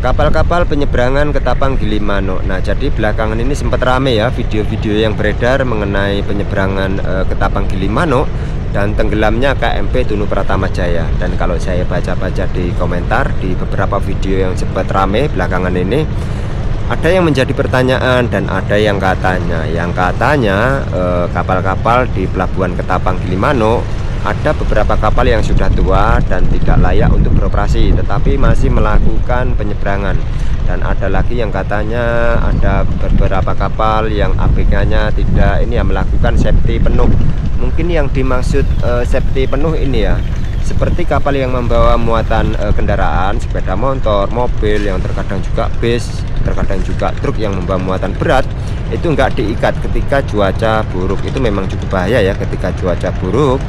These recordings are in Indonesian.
Kapal-kapal penyeberangan Ketapang Gilimanuk. Nah, jadi belakangan ini sempat rame ya video-video yang beredar mengenai penyeberangan Ketapang Gilimanuk dan tenggelamnya KMP Tunu Pratama Jaya. Dan kalau saya baca-baca di komentar di beberapa video yang sempat rame belakangan ini, ada yang menjadi pertanyaan dan ada yang katanya kapal-kapal di pelabuhan Ketapang Gilimanuk, ada beberapa kapal yang sudah tua dan tidak layak untuk beroperasi tetapi masih melakukan penyeberangan, dan ada lagi yang katanya ada beberapa kapal yang ABK-nya tidak melakukan safety penuh. Mungkin yang dimaksud safety penuh ini ya seperti kapal yang membawa muatan kendaraan, sepeda motor, mobil, yang terkadang juga bis, terkadang juga truk yang membawa muatan berat, itu enggak diikat ketika cuaca buruk. Itu memang cukup bahaya ya, ketika cuaca buruk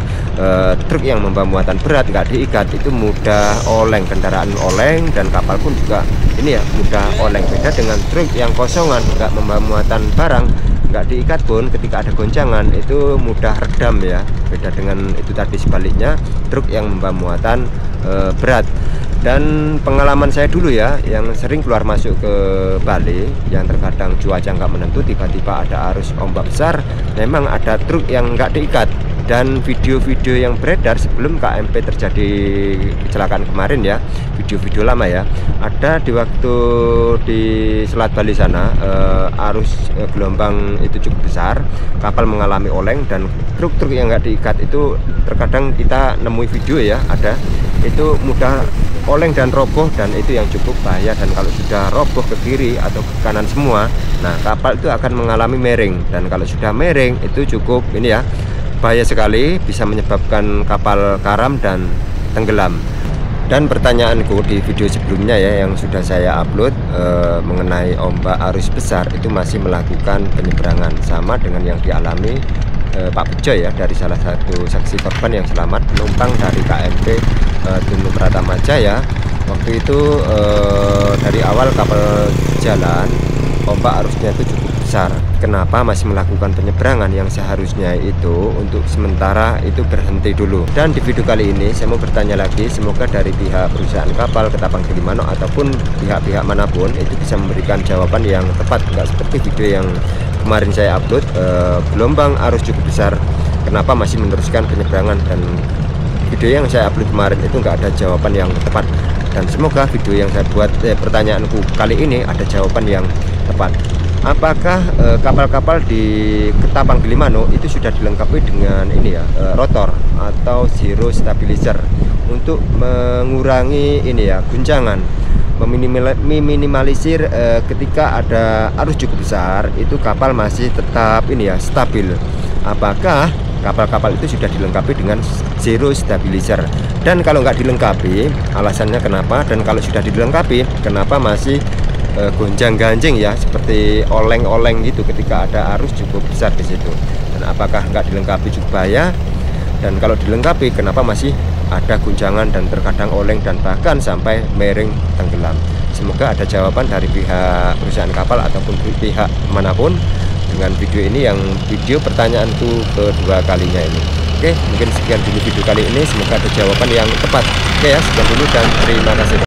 truk yang membawa muatan berat enggak diikat itu mudah oleng, kendaraan oleng, dan kapal pun juga mudah oleng. Beda dengan truk yang kosongan enggak membawa muatan barang, enggak diikat pun ketika ada goncangan itu mudah redam ya. Beda dengan itu tadi sebaliknya, truk yang membawa muatan berat. Dan pengalaman saya dulu ya, yang sering keluar masuk ke Bali, yang terkadang cuaca nggak menentu, tiba-tiba ada arus ombak besar, memang ada truk yang nggak diikat. Dan video-video yang beredar sebelum KMP terjadi kecelakaan kemarin ya, video-video lama ya, ada di waktu di Selat Bali sana, arus gelombang itu cukup besar, kapal mengalami oleng, dan truk-truk yang nggak diikat itu terkadang kita nemui video ya, ada itu mudah oleng dan roboh, dan itu yang cukup bahaya. Dan kalau sudah roboh ke kiri atau ke kanan semua, nah kapal itu akan mengalami miring, dan kalau sudah miring itu cukup bahaya sekali, bisa menyebabkan kapal karam dan tenggelam. Dan pertanyaanku di video sebelumnya ya yang sudah saya upload mengenai ombak arus besar itu masih melakukan penyeberangan, sama dengan yang dialami Pak Bejo ya, dari salah satu saksi korban yang selamat, penumpang dari KMP Tunu Pratama Jaya. Waktu itu dari awal kapal jalan, ombak arusnya itu cukup besar. Kenapa masih melakukan penyeberangan yang seharusnya itu untuk sementara itu berhenti dulu? Dan di video kali ini saya mau bertanya lagi, semoga dari pihak perusahaan kapal Ketapang Gilimanuk ataupun pihak-pihak manapun itu bisa memberikan jawaban yang tepat, nggak seperti video yang kemarin saya upload, gelombang arus cukup besar, kenapa masih meneruskan penyeberangan. Dan video yang saya upload kemarin itu nggak ada jawaban yang tepat, dan semoga video yang saya buat pertanyaanku kali ini ada jawaban yang tepat. Apakah kapal-kapal di Ketapang Gilimanuk itu sudah dilengkapi dengan rotor atau zero stabilizer untuk mengurangi guncangan, meminimalisir ketika ada arus cukup besar itu kapal masih tetap stabil? Apakah kapal-kapal itu sudah dilengkapi dengan zero stabilizer? Dan kalau nggak dilengkapi, alasannya kenapa? Dan kalau sudah dilengkapi, kenapa masih gonjang-ganjing ya, seperti oleng-oleng gitu ketika ada arus cukup besar di situ? Dan apakah nggak dilengkapi cukup bahaya? Dan kalau dilengkapi, kenapa masih ada guncangan dan terkadang oleng dan bahkan sampai miring tenggelam? Semoga ada jawaban dari pihak perusahaan kapal ataupun pihak manapun dengan video ini, yang video pertanyaanku kedua kalinya ini. Oke, mungkin sekian dulu video kali ini, semoga ada jawaban yang tepat. Oke ya, sekian dulu dan terima kasih.